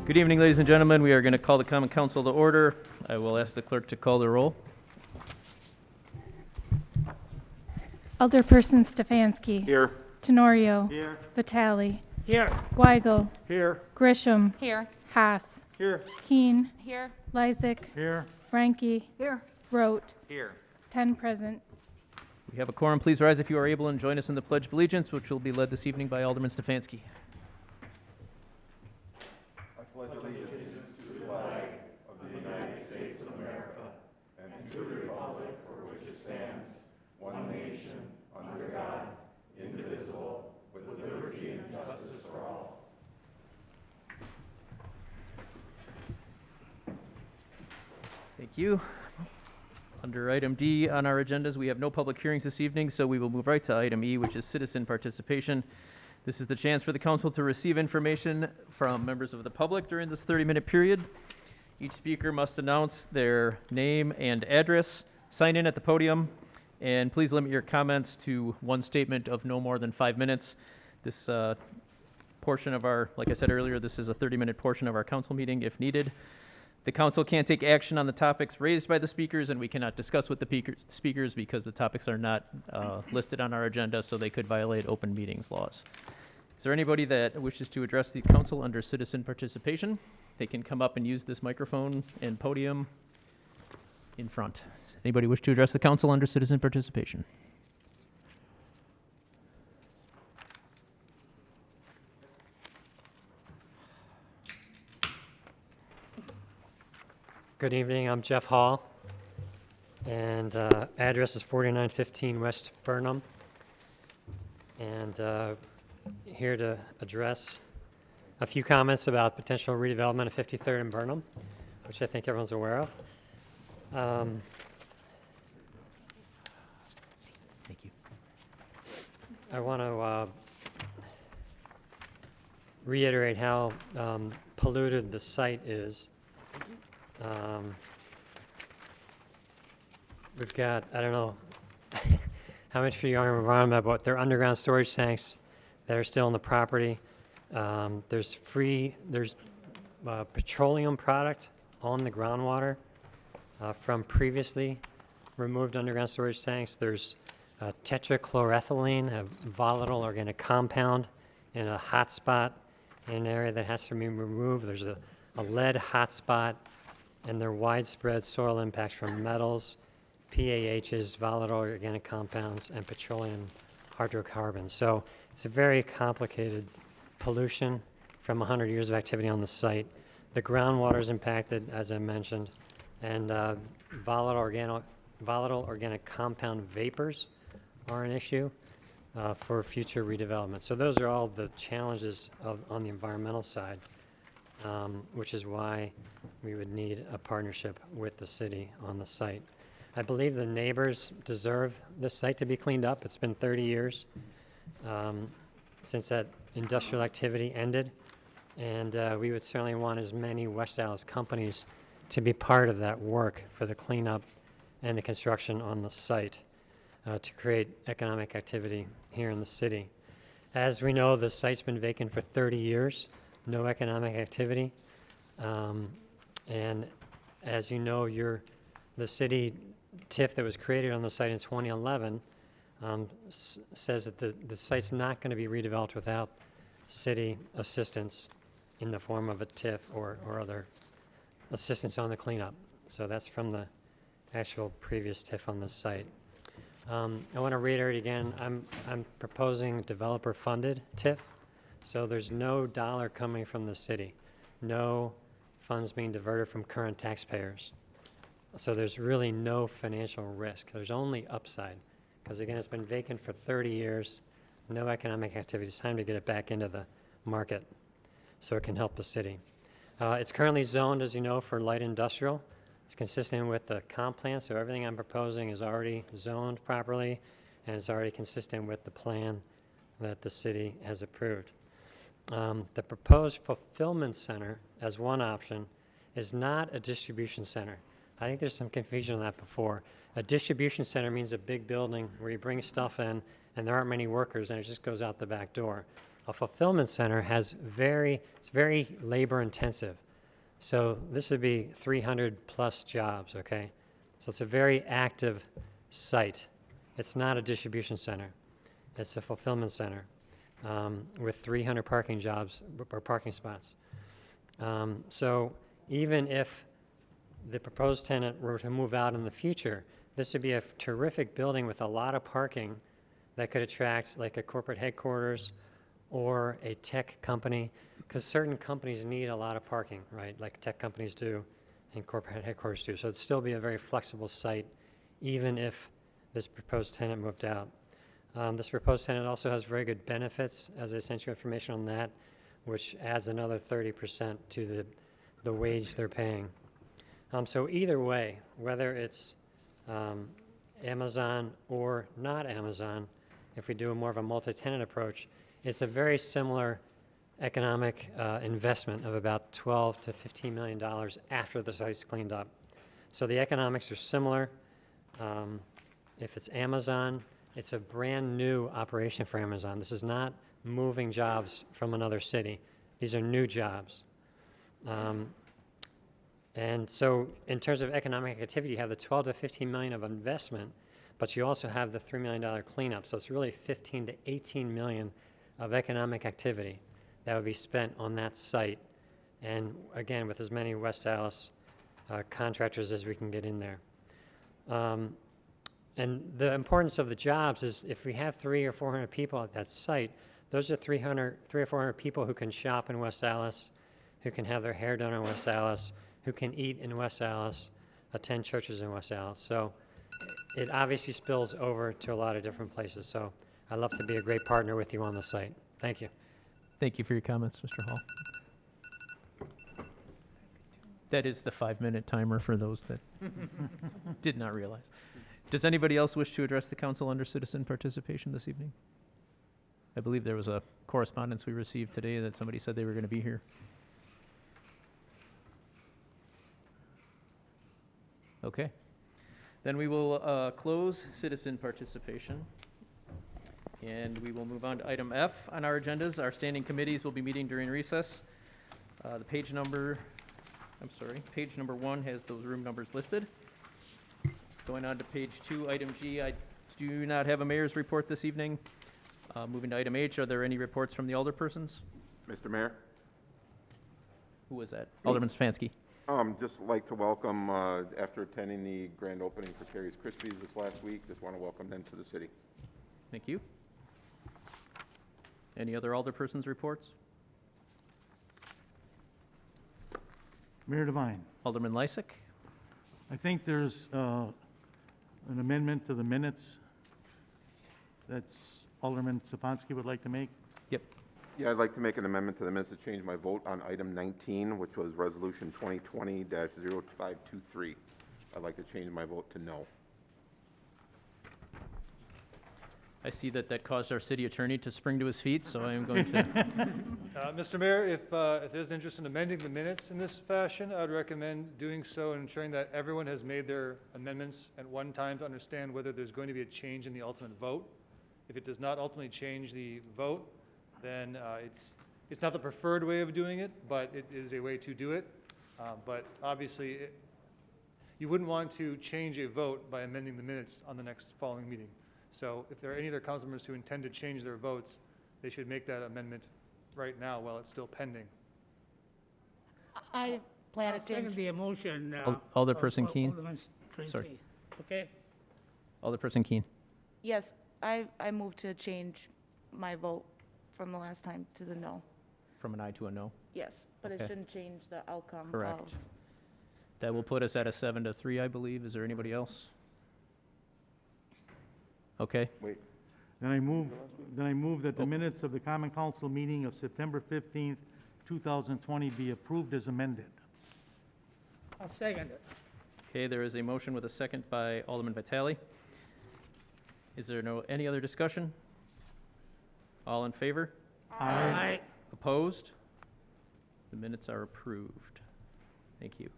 Good evening, ladies and gentlemen. We are going to call the Common Council to order. I will ask the clerk to call the roll. Alderperson Stefanski. Here. Tenorio. Here. Vitale. Here. Weigel. Here. Grisham. Here. Haas. Here. Keen. Here. Lysick. Here. Frankie. Here. Rote. Here. 10 present. We have a quorum. Please rise if you are able and join us in the Pledge of Allegiance, which will be led this evening by Alderman Stefanski. Thank you. Under item D on our agendas, we have no public hearings this evening, so we will move right to item E, which is citizen participation. This is the chance for the council to receive information from members of the public during this 30-minute period. Each speaker must announce their name and address, sign in at the podium, and please limit your comments to one statement of no more than 5 minutes. This portion of our, like I said earlier, this is a 30-minute portion of our council meeting if needed. The council can't take action on the topics raised by the speakers, and we cannot discuss with the speakers because the topics are not listed on our agenda, so they could violate open meetings laws. Is there anybody that wishes to address the council under citizen participation? They can come up and use this microphone and podium in front. Does anybody wish to address the council under citizen participation? Good evening, I'm Jeff Hall, and address is 4915 West Burnham, and here to address a few comments about potential redevelopment of 53rd and Burnham, which I think everyone's aware of. Thank you. I want to reiterate how polluted the site is. We've got, I don't know how much for you are environment, but they're underground storage tanks that are still on the property. There's petroleum product on the groundwater from previously removed underground storage tanks. There's tetrachloroethylene, a volatile organic compound in a hot spot in an area that has to be removed. There's a lead hot spot, and there are widespread soil impacts from metals, PAHs, volatile organic compounds, and petroleum hydrocarbons. So it's a very complicated pollution from 100 years of activity on the site. The groundwater is impacted, as I mentioned, and volatile organic compound vapors are an issue for future redevelopment. So those are all the challenges on the environmental side. Which is why we would need a partnership with the city on the site. I believe the neighbors deserve this site to be cleaned up. It's been 30 years since that industrial activity ended, and we would certainly want as many West Dallas companies to be part of that work for the cleanup and the construction on the site to create economic activity here in the city. As we know, the site's been vacant for 30 years. No economic activity, and as you know, the city TIF that was created on the site in 2011 says that the site's not going to be redeveloped without city assistance in the form of a TIF or other assistance on the cleanup. So that's from the actual previous TIF on the site. I want to reiterate again, I'm proposing developer-funded TIF. So there's no dollar coming from the city, no funds being diverted from current taxpayers. So there's really no financial risk. There's only upside, because again, it's been vacant for 30 years, no economic activity. It's time to get it back into the market so it can help the city. It's currently zoned, as you know, for light industrial. It's consistent with the comp plan, so everything I'm proposing is already zoned properly, and it's already consistent with the plan that the city has approved. The proposed fulfillment center, as one option, is not a distribution center. I think there's some confusion on that before. A distribution center means a big building where you bring stuff in and there aren't many workers and it just goes out the back door. A fulfillment center it's very labor intensive. So this would be 300 plus jobs, okay? So it's a very active site. It's not a distribution center. It's a fulfillment center with 300 parking jobs or parking spots. So even if the proposed tenant were to move out in the future, this would be a terrific building with a lot of parking that could attract like a corporate headquarters or a tech company, because certain companies need a lot of parking, right? Like tech companies do and corporate headquarters do. So it'd still be a very flexible site, even if this proposed tenant moved out. This proposed tenant also has very good benefits, as I sent you information on that, which adds another 30% to the wage they're paying. So either way, whether it's Amazon or not Amazon, if we do more of a multi-tenant approach, it's a very similar economic investment of about $12 to $15 million after the site's cleaned up. So the economics are similar. If it's Amazon, it's a brand new operation for Amazon. This is not moving jobs from another city. These are new jobs. And so in terms of economic activity, you have the 12 to 15 million of investment, but you also have the $3 million cleanup. So it's really 15 to 18 million of economic activity that would be spent on that site. And again, with as many West Allis contractors as we can get in there. And the importance of the jobs is if we have 300 or 400 people at that site, those are 3 or 400 people who can shop in West Allis, who can have their hair done in West Allis, who can eat in West Allis, attend churches in West Allis. So it obviously spills over to a lot of different places. So I'd love to be a great partner with you on the site. Thank you. Thank you for your comments, Mr. Hall. That is the 5-minute timer for those that did not realize. Does anybody else wish to address the council under citizen participation this evening? I believe there was a correspondence we received today that somebody said they were going to be here. Okay. Then we will close citizen participation. And we will move on to item F on our agendas. Our standing committees will be meeting during recess. Page number 1 has those room numbers listed. Going on to page 2, item G, I do not have a mayor's report this evening. Moving to item H, are there any reports from the alderpersons? Mr. Mayor, Who was that? Alderman Stefanski. just like to welcome, after attending the grand opening for Terry's Krispies this last week, just want to welcome them to the city. Thank you. Any other alderpersons' reports? Mayor Devine, Alderman Lysick? I think there's an amendment to the minutes that's Alderman Stefanski would like to make. Yep. Yeah, I'd like to make an amendment to the minutes to change my vote on item 19, which was Resolution 2020-0523. I'd like to change my vote to no. I see that caused our city attorney to spring to his feet, so I am going to. Mr. Mayor, if there's an interest in amending the minutes in this fashion, I would recommend doing so and ensuring that everyone has made their amendments at one time to understand whether there's going to be a change in the ultimate vote. If it does not ultimately change the vote, then it's not the preferred way of doing it, but it is a way to do it. But obviously, you wouldn't want to change a vote by amending the minutes on the next following meeting. So if there are any other council members who intend to change their votes, they should make that amendment right now while it's still pending. I plan to Second change. the emotion. Alderperson Keene? Alderman Tracy. Sorry. Okay? Alderperson Keene. Yes, I move to change my vote from the last time to the no. From an aye to a no. Yes, but Okay. it shouldn't change the outcome Correct. of. That will put us at a 7-3, I believe. Is there anybody else? Okay. Wait, Then I move that the minutes of the Common Council meeting of September 15th, 2020 be approved as amended. I'll second it. Okay, there is a motion with a second by Alderman Vitale. Is there any other discussion? All in favor? Aye. Opposed? The minutes are approved. Thank you.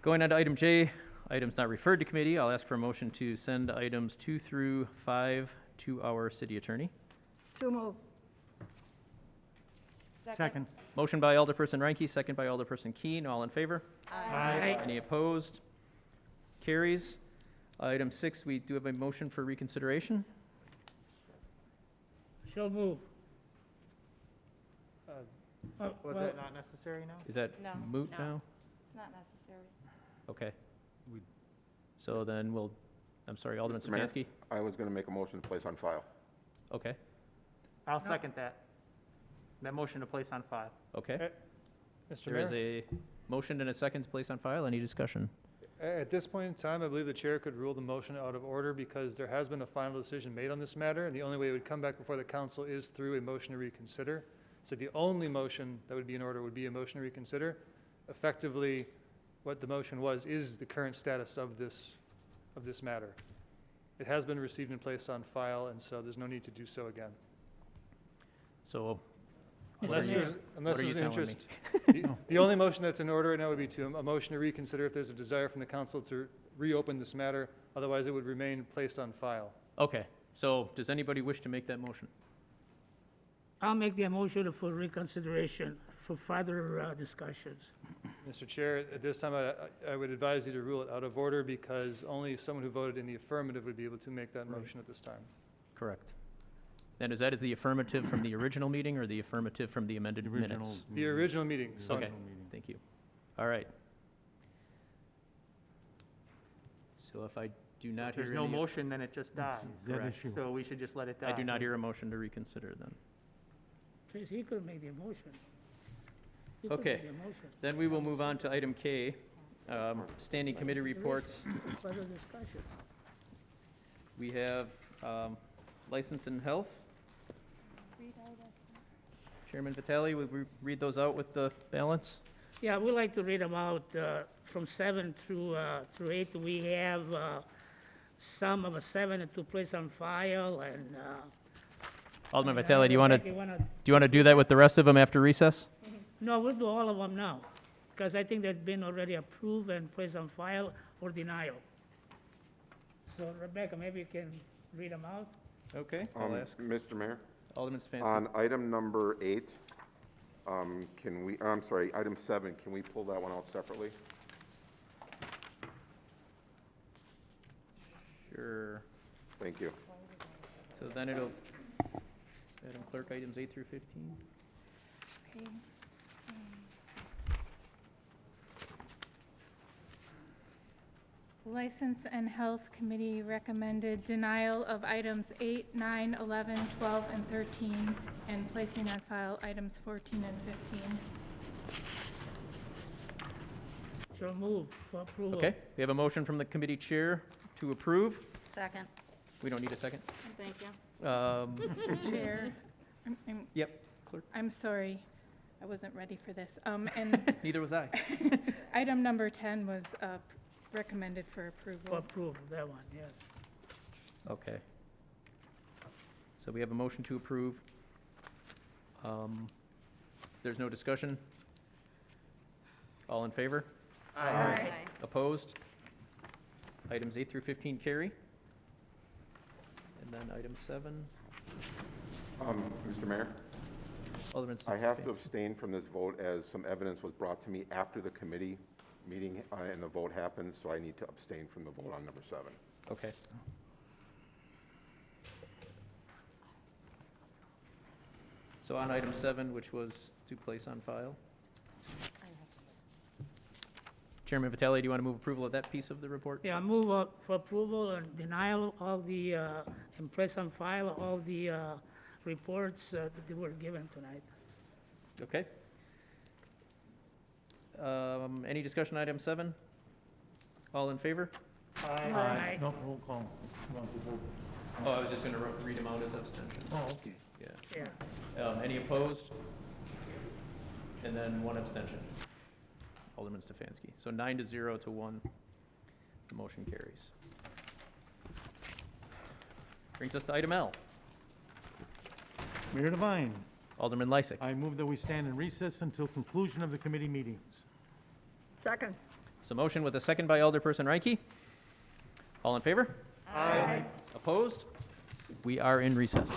Going on to item J, items not referred to committee, I'll ask for a motion to send items 2 through 5 to our city attorney. So move. Second. Motion by Alderperson Reinke, second by Alderperson Keen. All in favor? Aye. Any opposed? Carries. Item 6, we do have a motion for reconsideration. So move. Uh, Was not necessary now? Is that No, moot no. now? It's not necessary. Okay. So then we'll, I'm sorry, Alderman Mr. Mayor? Stefanski? I was going to make a motion to place on file. Okay, I'll second that. That motion to place on file. okay. Mr. There is Mayor, a motion and a second to place on file. Any discussion? at this point in time, I believe the chair could rule the motion out of order because there has been a final decision made on this matter, and the only way it would come back before the council is through a motion to reconsider. So the only motion that would be in order would be a motion to reconsider. Effectively, what the motion was is the current status of this matter. It has been received and placed on file, and so there's no need to do so again. So, Unless Mayor. there's, unless What are you there's telling me? interest. The only motion that's in order right now would be to, a motion to reconsider if there's a desire from the council to reopen this matter. Otherwise, it would remain placed on file. okay, so does anybody wish to make that motion? I'll make the motion for reconsideration for further discussions. Mr. Chair, at this time, I would advise you to rule it out of order because only someone who voted in the affirmative would be able to make that motion at this time. Correct. And is that the affirmative from the original meeting or the affirmative from the amended minutes? The original meeting, so Okay, thank you. All right. So if I do not If hear there's no any, motion, then it just dies. That Correct. issue. So we should just let it die. I do not hear a motion to reconsider then. Tracy, he could make the motion. He could Okay. make the motion. Then we will move on to item K, standing committee reports. Further discussion. We have license and health. Chairman Vitale, will we read those out with the balance? Yeah, we like to read them out from 7 through 8. We have some of a 7 to place on file, and Alderman Vitale, do you want to, Rebecca, do you want to do that with the rest of them after recess? No, we'll do all of them now, because I think they've been already approved and placed on file or denial. So Rebecca, maybe you can read them out? Okay, I'll ask. Mr. Mayor, Alderman Stefanski. on item number 8, can we, I'm sorry, item 7, can we pull that one out separately? Sure. Thank you. So then it'll, Madam Clerk, items 8 through 15. Okay. License and Health Committee recommended denial of items 8, 9, 11, 12, and 13, and placing on file items 14 and 15. So move for approval. Okay, we have a motion from the committee chair to approve. Second. We don't need a second. Thank you. Mr. Chair, Yep, clerk. I'm sorry, I wasn't ready for this. And Neither was I. item number 10 was recommended for For approval. approval, that one, yes. Okay. So we have a motion to approve. There's no discussion. All in favor? Aye. Opposed? Items 8 through 15 carry. And then item 7, Mr. Mayor, Alderman I have to Stefanski. abstain from this vote as some evidence was brought to me after the committee meeting and the vote happened, so I need to abstain from the vote on number 7. Okay. So on item 7, which was to place on file. Chairman Vitale, do you want to move approval of that piece of the report? Yeah, move for approval and denial of the, and place on file all the reports that were given tonight. Okay. Any discussion on item 7? All in favor? Aye. No, roll call. Oh, I was just going to read them out as abstention. Oh, okay. Yeah. Yeah. Any opposed? And then 1 abstention. Alderman Stefanski. So 9-0 to 1, the motion carries. Brings us to item L. Mayor Devine, Alderman Lysick. I move that we stand in recess until conclusion of the committee meetings. Second. So motion with a second by Alderperson Reinke. All in favor? Aye. Opposed? We are in recess.